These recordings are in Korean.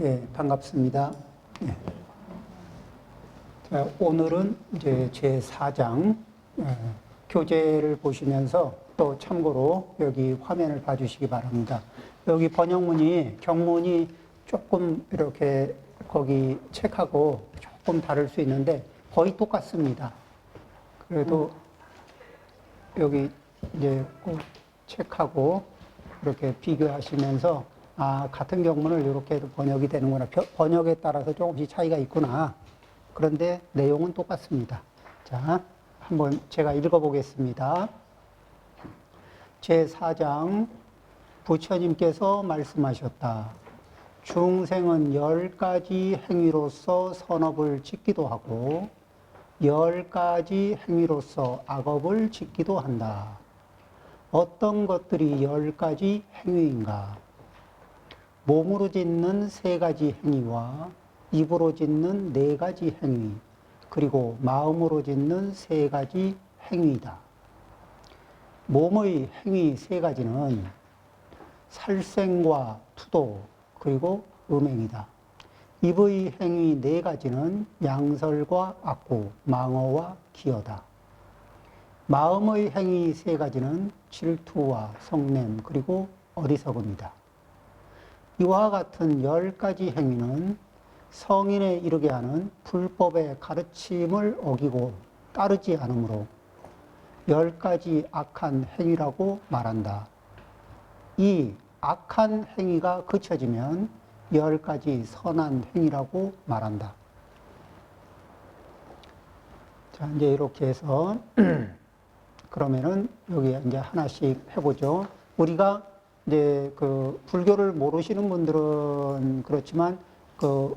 예, 반갑습니다. 예. 자, 오늘은 이제 제4장 교재를 보시면서 또 참고로 여기 화면을 봐주시기 바랍니다. 여기 번역문이 경문이 조금 이렇게 거기 책하고 조금 다를 수 있는데 거의 똑같습니다. 그래도 여기 이제 꼭 책하고 이렇게 비교하시면서 아, 같은 경문을 이렇게 번역이 되는구나. 번역에 따라서 조금씩 차이가 있구나. 그런데 내용은 똑같습니다. 자, 한번 제가 읽어보겠습니다. 제4장 부처님께서 말씀하셨다. 중생은 10가지 행위로서 선업을 짓기도 하고 10가지 행위로서 악업을 짓기도 한다. 어떤 것들이 10가지 행위인가? 몸으로 짓는 3가지 행위와 입으로 짓는 4가지 행위, 그리고 마음으로 짓는 3가지 행위이다. 몸의 행위 3가지는 살생과 투도, 그리고 음행이다. 입의 행위 4가지는 양설과 악구, 망어와 기어다. 마음의 행위 3가지는 질투와 성냄, 그리고 어리석음이다. 이와 같은 10가지 행위는 성인에 이르게 하는 불법의 가르침을 어기고 따르지 않으므로 10가지 악한 행위라고 말한다. 이 악한 행위가 그쳐지면 10가지 선한 행위라고 말한다. 자, 이제 이렇게 해서 그러면은 여기 이제 하나씩 해보죠. 우리가 이제 그 불교를 모르시는 분들은 그렇지만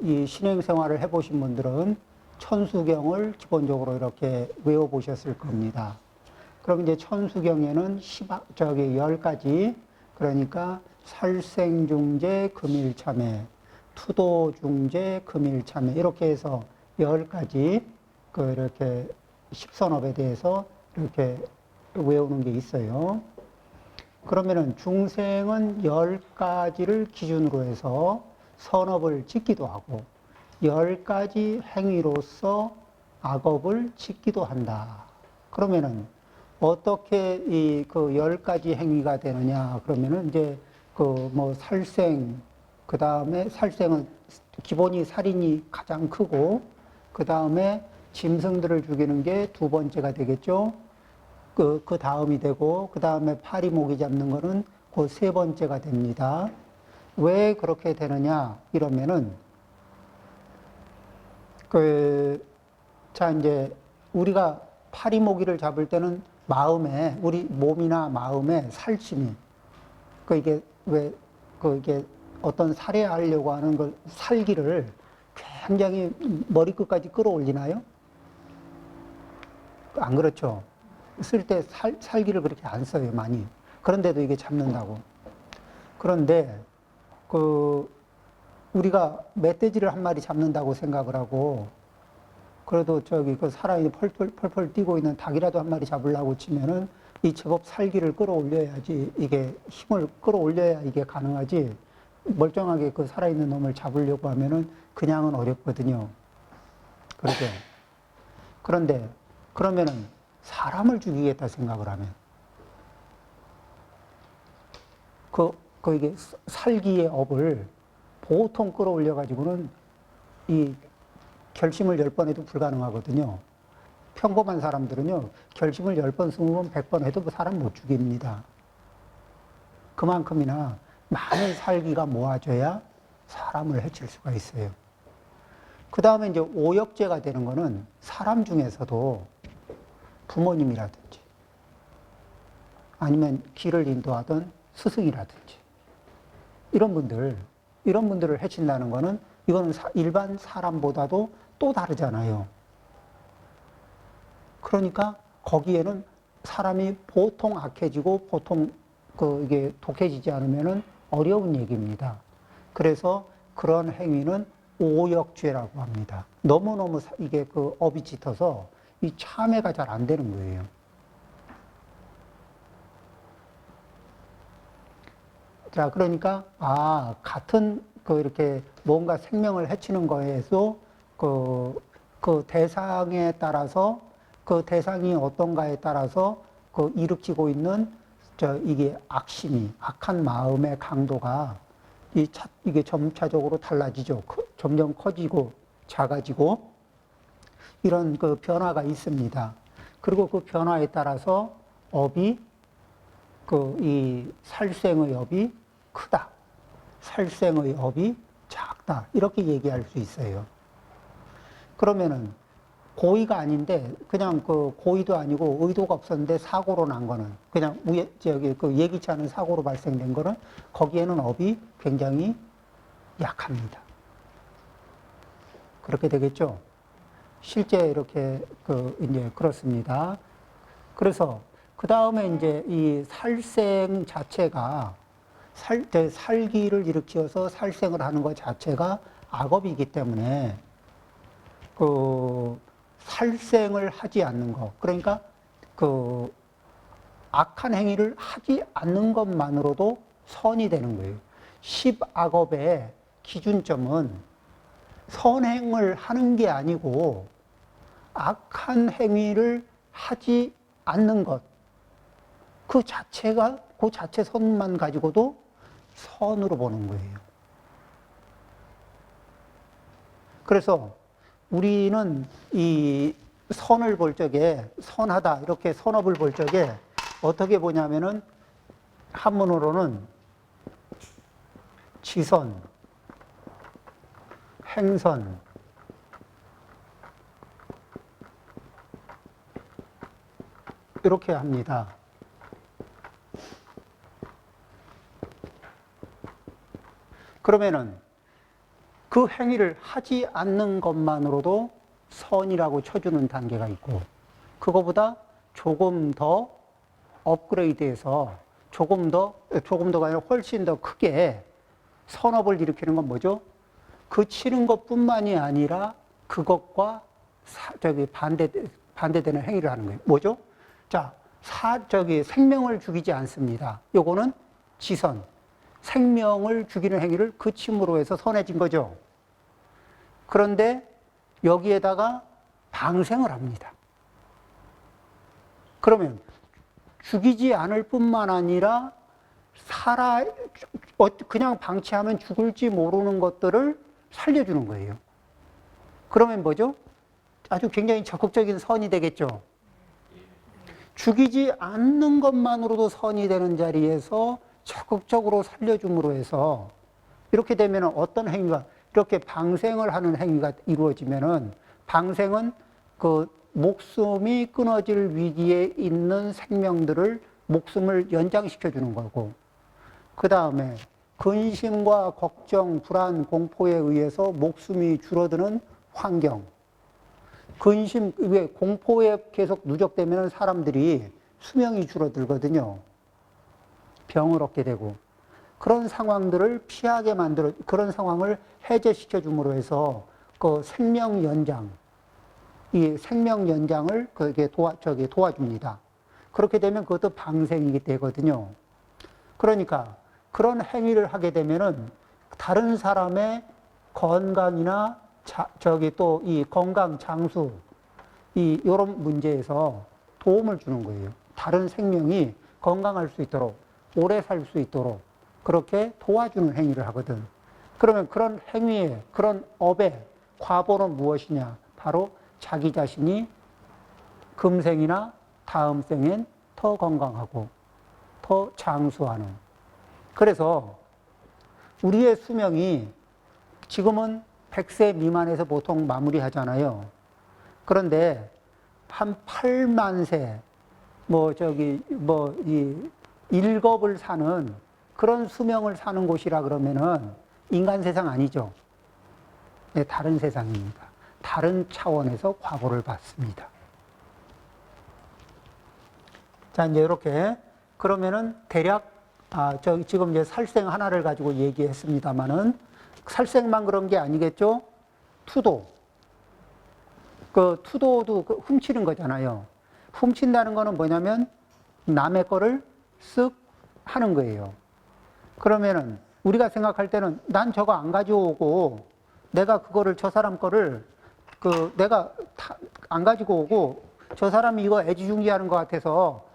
이 신행 생활을 해보신 분들은 천수경을 기본적으로 이렇게 외워보셨을 겁니다. 그럼 이제 천수경에는 10가지, 그러니까 살생중재, 금일참회, 투도중재, 금일참회, 이렇게 해서 10가지, 이렇게 십선업에 대해서 이렇게 외우는 게 있어요. 그러면은 중생은 10가지를 기준으로 해서 선업을 짓기도 하고 10가지 행위로서 악업을 짓기도 한다. 그러면은 어떻게 이 10가지 행위가 되느냐? 그러면은 이제 살생, 그 다음에 살생은 기본이 살인이 가장 크고 그 다음에 짐승들을 죽이는 게 2번째가 되겠죠. 그 다음이 되고, 그 다음에 파리 모기 잡는 거는 그 3번째가 됩니다. 왜 그렇게 되느냐? 이러면은, 이제 우리가 파리 모기를 잡을 때는 마음에, 우리 몸이나 마음에 살찜이, 이게 어떤 살해하려고 하는 그 살기를 굉장히 머리끝까지 끌어올리나요? 안 그렇죠? 쓸 때 살기를 그렇게 안 써요, 많이. 그런데도 이게 잡는다고. 그런데, 우리가 멧돼지를 한 마리 잡는다고 생각을 하고, 그래도 사람이 펄펄 뛰고 있는 닭이라도 한 마리 잡으려고 치면은, 이 제법 살기를 끌어올려야지, 이게 힘을 끌어올려야 이게 가능하지, 멀쩡하게 살아있는 놈을 잡으려고 하면은, 그냥은 어렵거든요. 그렇죠? 그런데, 그러면은, 사람을 죽이겠다 생각을 하면 이게 살기의 업을 보통 끌어올려 가지고는 이 결심을 10번 해도 불가능하거든요. 평범한 사람들은요, 결심을 10번, 20번, 100번 해도 사람 못 죽입니다. 그만큼이나 많은 살기가 모아져야 사람을 해칠 수가 있어요. 그 다음에 이제 오역죄가 되는 거는 사람 중에서도 부모님이라든지 아니면 길을 인도하던 스승이라든지 이런 분들을 해친다는 거는 이거는 일반 사람보다도 또 다르잖아요. 그러니까 거기에는 사람이 보통 악해지고 보통 이게 독해지지 않으면은 어려운 얘기입니다. 그래서 그런 행위는 오역죄라고 합니다. 너무너무 이게 업이 짙어서 이 참회가 잘 안 되는 거예요. 자, 그러니까, 같은 그 이렇게 뭔가 생명을 해치는 거에서 그 대상에 따라서 그 대상이 어떤가에 따라서 그 일으키고 있는 이게 악한 마음의 강도가 이게 점차적으로 달라지죠. 점점 커지고 작아지고 이런 그 변화가 있습니다. 그리고 그 변화에 따라서 이 살생의 업이 크다. 살생의 업이 작다. 이렇게 얘기할 수 있어요. 그러면은 고의가 아닌데 그냥 그 고의도 아니고 의도가 없었는데 사고로 난 거는 그냥 그 예기치 않은 사고로 발생된 거는 거기에는 업이 굉장히 약합니다. 그렇게 되겠죠. 실제 이렇게 이제 그렇습니다. 그래서 그 다음에 이제 이 살생 자체가 살기를 일으켜서 살생을 하는 것 자체가 악업이기 때문에 그 살생을 하지 않는 것, 그러니까 그 악한 행위를 하지 않는 것만으로도 선이 되는 거예요. 10악업의 기준점은 선행을 하는 게 아니고 악한 행위를 하지 않는 것, 그 자체 선만 가지고도 선으로 보는 거예요. 그래서 우리는 이 선을 볼 적에 선하다 이렇게 선업을 볼 적에 어떻게 보냐면은 한문으로는 지선, 행선, 이렇게 합니다. 그러면은 그 행위를 하지 않는 것만으로도 선이라고 쳐주는 단계가 있고, 그거보다 조금 더 업그레이드해서 조금 더가 아니라 훨씬 더 크게 선업을 일으키는 건 뭐죠? 그 치는 것뿐만이 아니라 그것과 반대되는 행위를 하는 거예요. 뭐죠? 자, 생명을 죽이지 않습니다. 요거는 지선. 생명을 죽이는 행위를 그침으로 해서 선해진 거죠. 그런데 여기에다가 방생을 합니다. 그러면 죽이지 않을 뿐만 아니라 그냥 방치하면 죽을지 모르는 것들을 살려주는 거예요. 그러면 뭐죠? 아주 굉장히 적극적인 선이 되겠죠. 죽이지 않는 것만으로도 선이 되는 자리에서 적극적으로 살려줌으로 해서 이렇게 되면 어떤 행위가, 이렇게 방생을 하는 행위가 이루어지면은, 방생은 그 목숨이 끊어질 위기에 있는 생명들을 목숨을 연장시켜 주는 거고, 그 다음에 근심과 걱정, 불안, 공포에 의해서 목숨이 줄어드는 환경. 공포에 계속 누적되면 사람들이 수명이 줄어들거든요. 병을 얻게 되고. 그런 상황들을 피하게 그런 상황을 해제시켜 줌으로 해서 그 생명 연장을 도와줍니다. 그렇게 되면 그것도 방생이 되거든요. 그러니까 그런 행위를 하게 되면은 다른 사람의 건강이나 또 이 건강 장수 이런 문제에서 도움을 주는 거예요. 다른 생명이 건강할 수 있도록, 오래 살 수 있도록 그렇게 도와주는 행위를 하거든. 그러면 그런 행위의, 그런 업의 과보는 무엇이냐? 바로 자기 자신이 금생이나 다음 생엔 더 건강하고 더 장수하는. 그래서 우리의 수명이 지금은 100세 미만에서 보통 마무리하잖아요. 그런데 한 8만 세, 이 일겁을 사는 그런 수명을 사는 곳이라 그러면은 인간 세상 아니죠. 네, 다른 세상입니다. 다른 차원에서 과보를 받습니다. 자, 이제 이렇게 그러면은 대략 지금 이제 살생 하나를 가지고 얘기했습니다만은 살생만 그런 게 아니겠죠? 투도. 그 투도도 훔치는 거잖아요. 훔친다는 거는 뭐냐면 남의 거를 쓱 하는 거예요. 그러면은 우리가 생각할 때는 난 저거 안 가져오고 내가 그거를 저 사람 거를 내가 안 가지고 오고 저 사람이 이거 애지중지하는 것 같아서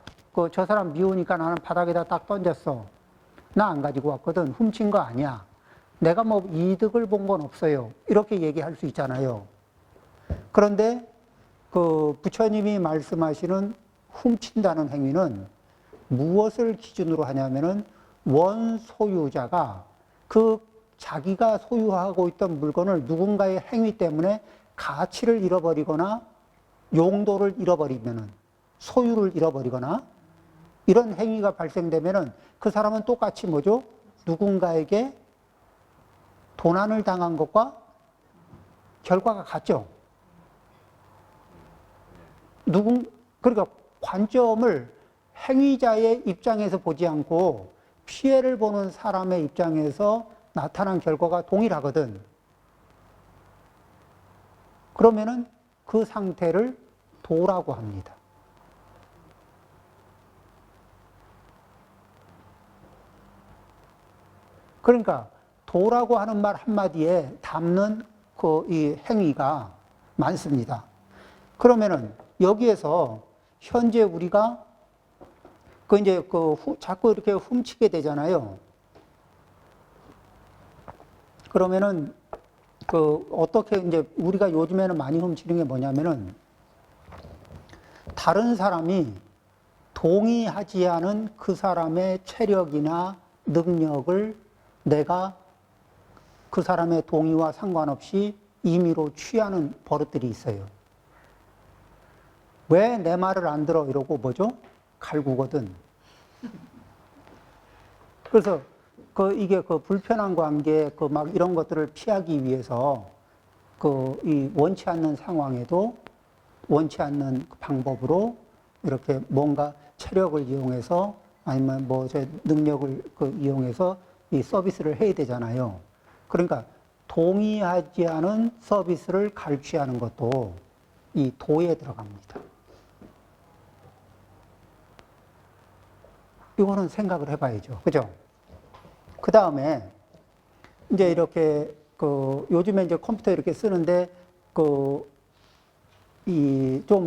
저 사람 미우니까 나는 바닥에다 딱 던졌어. 나 안 가지고 왔거든. 훔친 거 아니야. 내가 뭐 이득을 본 건 없어요. 이렇게 얘기할 수 있잖아요. 그런데 부처님이 말씀하시는 훔친다는 행위는 무엇을 기준으로 하냐면은 원소유자가 자기가 소유하고 있던 물건을 누군가의 행위 때문에 가치를 잃어버리거나 용도를 잃어버리면은 소유를 잃어버리거나 이런 행위가 발생되면은 그 사람은 똑같이 뭐죠? 누군가에게 도난을 당한 것과 결과가 같죠. 그러니까 관점을 행위자의 입장에서 보지 않고 피해를 보는 사람의 입장에서 나타난 결과가 동일하거든. 그러면은 그 상태를 도라고 합니다. 그러니까 도라고 하는 말 한마디에 담는 이 행위가 많습니다. 그러면은 여기에서 현재 우리가 이제 자꾸 이렇게 훔치게 되잖아요. 그러면은 어떻게 이제 우리가 요즘에는 많이 훔치는 게 뭐냐면은 다른 사람이 동의하지 않은 그 사람의 체력이나 능력을 내가 그 사람의 동의와 상관없이 임의로 취하는 버릇들이 있어요. 왜 내 말을 안 들어? 이러고 뭐죠? 갈구거든. 그래서 이게 불편한 관계, 막 이런 것들을 피하기 위해서 이 원치 않는 상황에도 원치 않는 방법으로 이렇게 뭔가 체력을 이용해서 아니면 뭐 제 능력을 이용해서 이 서비스를 해야 되잖아요. 그러니까 동의하지 않은 서비스를 갈취하는 것도 이 도에 들어갑니다. 이거는 생각을 해봐야죠. 그죠? 그 다음에 이제 이렇게 요즘에 이제 컴퓨터 이렇게 쓰는데 좀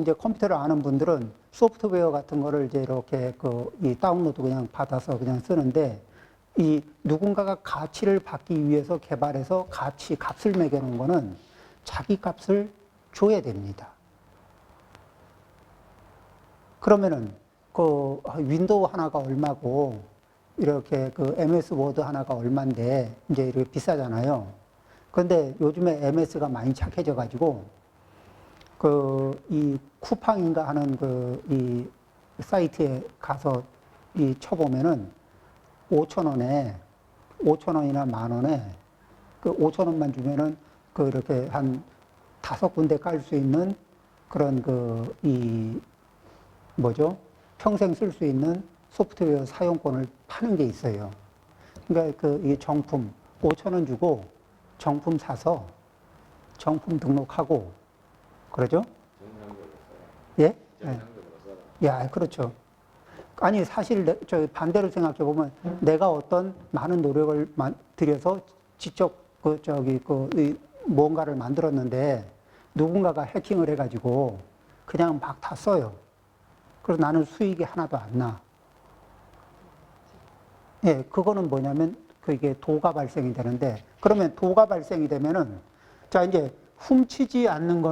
이제 컴퓨터를 아는 분들은 소프트웨어 같은 거를 이제 이렇게 이 다운로드 그냥 받아서 그냥 쓰는데 이 누군가가 가치를 받기 위해서 개발해서 값을 매겨놓은 거는 자기 값을 줘야 됩니다. 그러면은 윈도우 하나가 얼마고 이렇게 MS 워드 하나가 얼마인데 이제 이렇게 비싸잖아요. 그런데 요즘에 MS가 많이 착해져 가지고 이 쿠팡인가 하는 이 사이트에 가서 쳐보면은 5,000원에 5,000원이나 10,000원에 5,000원만 주면은 이렇게 한 5군데 깔 수 있는 그런 뭐죠? 평생 쓸 수 있는 소프트웨어 사용권을 파는 게 있어요. 그러니까 이 정품 5,000원 주고 정품 사서 정품 등록하고 그러죠? 예? 예, 그렇죠. 아니 사실 저 반대로 생각해 보면 내가 어떤 많은 노력을 들여서 직접 뭔가를 만들었는데 누군가가 해킹을 해가지고 그냥 막 다 써요. 그래서 나는 수익이 하나도 안 나. 예, 그거는 뭐냐면 그게 도가 발생이 되는데 그러면 도가 발생이 되면은 자 이제 훔치지 않는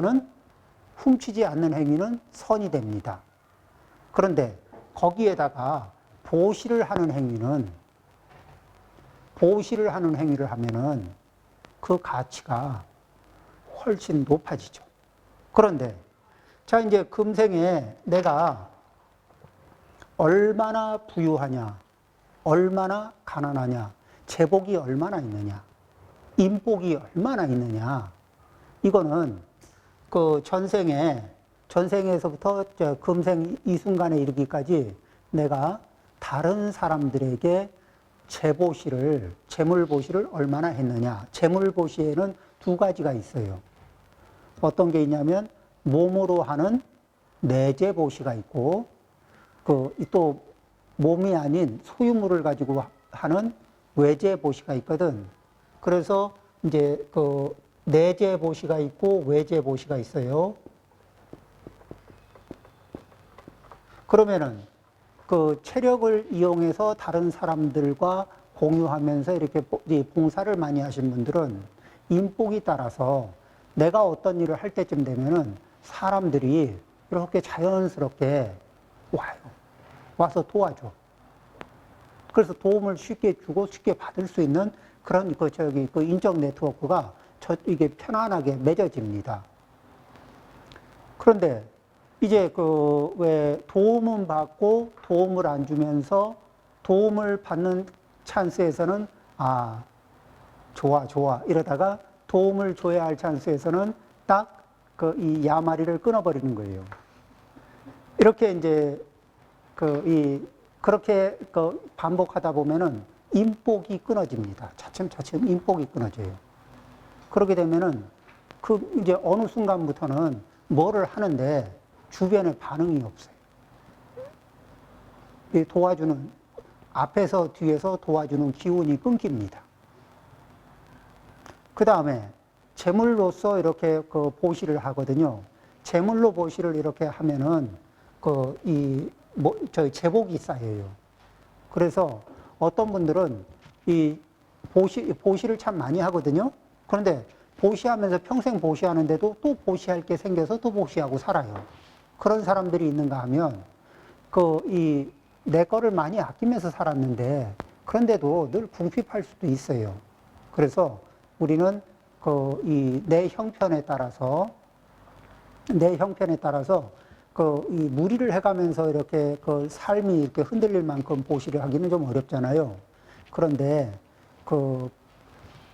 행위는 선이 됩니다. 그런데 거기에다가 보시를 하는 행위를 하면은 그 가치가 훨씬 높아지죠. 그런데 자 이제 금생에 내가 얼마나 부유하냐, 얼마나 가난하냐, 재복이 얼마나 있느냐, 인복이 얼마나 있느냐, 이거는 전생에서부터 금생 이 순간에 이르기까지 내가 다른 사람들에게 재물보시를 얼마나 했느냐. 재물보시에는 두 가지가 있어요. 어떤 게 있냐면 몸으로 하는 내재보시가 있고 또 몸이 아닌 소유물을 가지고 하는 외제 보시가 있거든. 그래서 이제 그 내재 보시가 있고 외제 보시가 있어요. 그러면은 그 체력을 이용해서 다른 사람들과 공유하면서 이렇게 봉사를 많이 하신 분들은 인복이 따라서 내가 어떤 일을 할 때쯤 되면은 사람들이 이렇게 자연스럽게 와요. 와서 도와줘. 그래서 도움을 쉽게 주고 쉽게 받을 수 있는 그런 그 인적 네트워크가 이게 편안하게 맺어집니다. 그런데 이제 왜 도움은 받고 도움을 안 주면서 도움을 받는 찬스에서는 좋아 이러다가 도움을 줘야 할 찬스에서는 딱 이 야마리를 끊어버리는 거예요. 이렇게 이제 그렇게 반복하다 보면은 인복이 끊어집니다. 차츰차츰 인복이 끊어져요. 그렇게 되면은 이제 어느 순간부터는 뭐를 하는데 주변에 반응이 없어요. 도와주는, 앞에서 뒤에서 도와주는 기운이 끊깁니다. 그 다음에 제물로서 이렇게 보시를 하거든요. 제물로 보시를 이렇게 하면은 제복이 쌓여요. 그래서 어떤 분들은 이 보시를 참 많이 하거든요. 그런데 보시하면서 평생 보시하는데도 또 보시할 게 생겨서 또 보시하고 살아요. 그런 사람들이 있는가 하면 내 거를 많이 아끼면서 살았는데 그런데도 늘 궁핍할 수도 있어요. 그래서 우리는 내 형편에 따라서 이 무리를 해가면서 이렇게 삶이 이렇게 흔들릴 만큼 보시를 하기는 좀 어렵잖아요. 그런데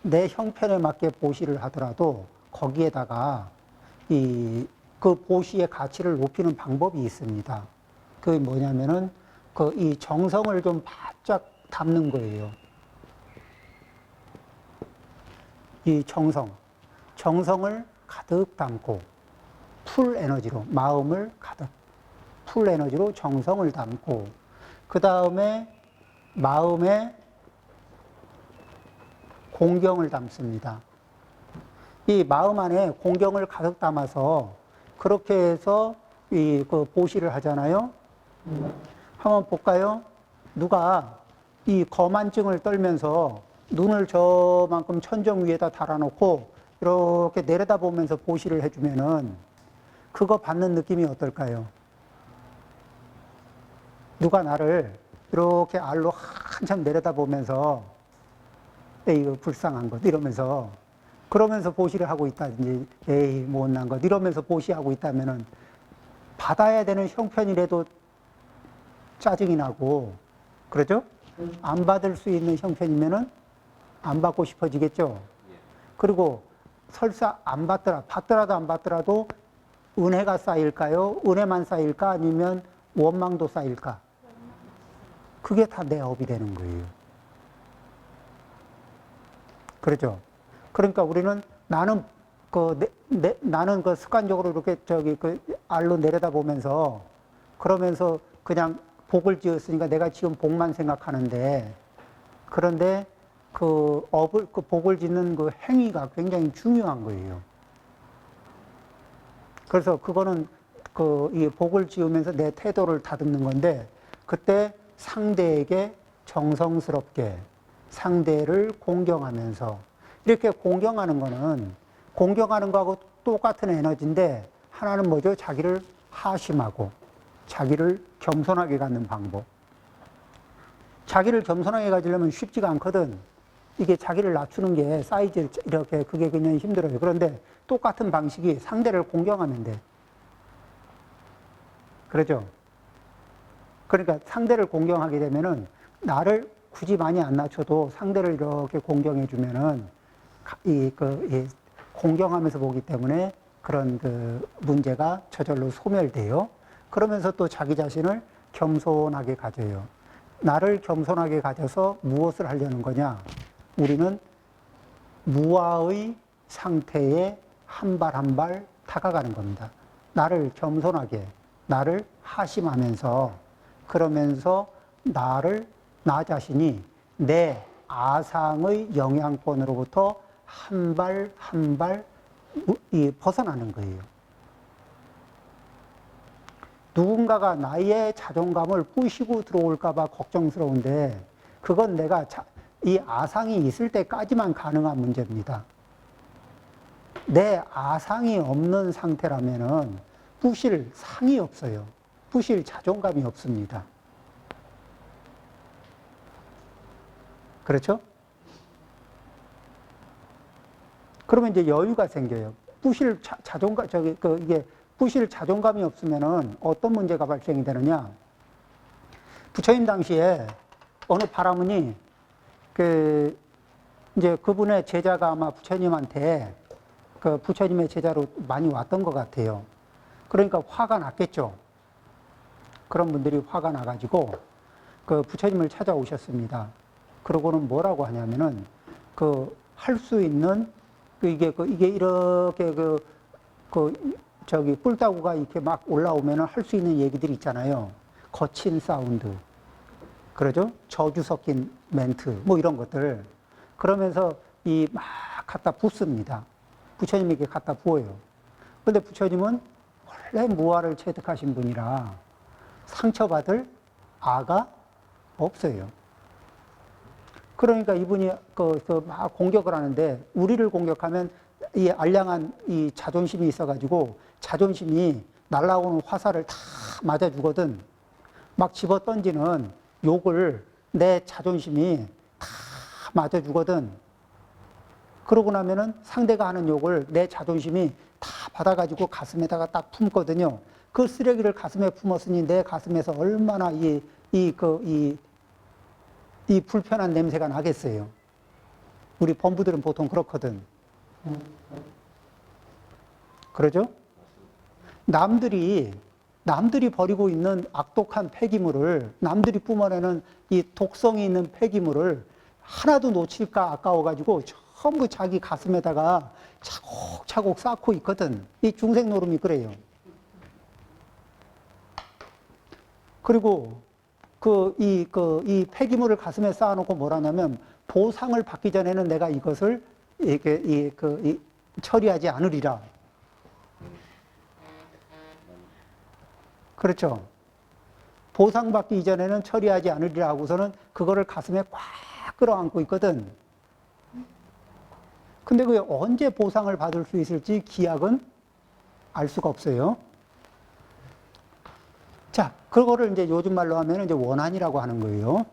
내 형편에 맞게 보시를 하더라도 거기에다가 그 보시의 가치를 높이는 방법이 있습니다. 그게 뭐냐면은 이 정성을 좀 바짝 담는 거예요. 이 정성을 가득 담고 풀 에너지로 마음을 가득 풀 에너지로 정성을 담고 그 다음에 마음에 공경을 담습니다. 이 마음 안에 공경을 가득 담아서 그렇게 해서 보시를 하잖아요. 한번 볼까요? 누가 이 거만증을 떨면서 눈을 저만큼 천정 위에다 달아놓고 이렇게 내려다보면서 보시를 해주면은 그거 받는 느낌이 어떨까요? 누가 나를 이렇게 알로 한참 내려다보면서 이거 불쌍한 것 이러면서 그러면서 보시를 하고 있다든지 에이 못난 것 이러면서 보시하고 있다면은 받아야 되는 형편이라도 짜증이 나고 그러죠? 안 받을 수 있는 형편이면은 안 받고 싶어지겠죠? 그리고 설사 받더라도 안 받더라도 은혜가 쌓일까요? 은혜만 쌓일까? 아니면 원망도 쌓일까? 그게 다 내 업이 되는 거예요. 그렇죠? 그러니까 우리는 나는 습관적으로 이렇게 알로 내려다보면서 그러면서 그냥 복을 지었으니까 내가 지금 복만 생각하는데 그런데 복을 짓는 그 행위가 굉장히 중요한 거예요. 그래서 그거는 이 복을 지으면서 내 태도를 다듬는 건데 그때 상대에게 정성스럽게 상대를 공경하면서 이렇게 공경하는 거하고 똑같은 에너지인데 하나는 뭐죠? 자기를 하심하고 자기를 겸손하게 갖는 방법. 자기를 겸손하게 가지려면 쉽지가 않거든. 이게 자기를 낮추는 게 사이즈 이렇게 그게 그냥 힘들어요. 그런데 똑같은 방식이 상대를 공경하면 돼. 그렇죠? 그러니까 상대를 공경하게 되면은 나를 굳이 많이 안 낮춰도 상대를 이렇게 공경해 주면은 공경하면서 보기 때문에 그런 문제가 저절로 소멸돼요. 그러면서 또 자기 자신을 겸손하게 가져요. 나를 겸손하게 가져서 무엇을 하려는 거냐? 우리는 무아의 상태에 한 발 한 발 다가가는 겁니다. 나를 겸손하게, 나를 하심하면서, 그러면서 나 자신이 내 아상의 영향권으로부터 한 발 한 발 벗어나는 거예요. 누군가가 나의 자존감을 부시고 들어올까봐 걱정스러운데 그건 내가 이 아상이 있을 때까지만 가능한 문제입니다. 내 아상이 없는 상태라면은 부실 상이 없어요. 부실 자존감이 없습니다. 그렇죠? 그러면 이제 여유가 생겨요. 부실 자존감, 이게 부실 자존감이 없으면은 어떤 문제가 발생이 되느냐. 부처님 당시에 어느 바라문이 이제 그분의 제자가 아마 부처님한테 부처님의 제자로 많이 왔던 것 같아요. 그러니까 화가 났겠죠. 그런 분들이 화가 나가지고 부처님을 찾아오셨습니다. 그러고는 뭐라고 하냐면은 할 수 있는 이게 이렇게 뿔따구가 이렇게 막 올라오면은 할 수 있는 얘기들이 있잖아요. 거친 사운드. 그러죠? 저주 섞인 멘트. 뭐 이런 것들. 그러면서 막 갖다 붓습니다. 부처님에게 갖다 부어요. 근데 부처님은 원래 무아를 체득하신 분이라 상처받을 아가 없어요. 그러니까 이분이 막 공격을 하는데 우리를 공격하면 이 알량한 이 자존심이 있어가지고 자존심이 날아오는 화살을 다 맞아주거든. 막 집어 던지는 욕을 내 자존심이 다 맞아주거든. 그러고 나면은 상대가 하는 욕을 내 자존심이 다 받아가지고 가슴에다가 딱 품거든요. 그 쓰레기를 가슴에 품었으니 내 가슴에서 얼마나 이 불편한 냄새가 나겠어요. 우리 범부들은 보통 그렇거든. 그러죠? 남들이 버리고 있는 악독한 폐기물을, 남들이 뿜어내는 이 독성이 있는 폐기물을 하나도 놓칠까 아까워가지고 전부 자기 가슴에다가 차곡차곡 쌓고 있거든. 이 중생노름이 그래요. 그리고 이 폐기물을 가슴에 쌓아놓고 뭐라냐면 보상을 받기 전에는 내가 이것을 처리하지 않으리라. 그렇죠. 보상받기 이전에는 처리하지 않으리라 하고서는 그거를 가슴에 꽉 끌어안고 있거든. 근데 그게 언제 보상을 받을 수 있을지 기약은 알 수가 없어요. 자, 그거를 이제 요즘 말로 하면 이제 원한이라고 하는 거예요.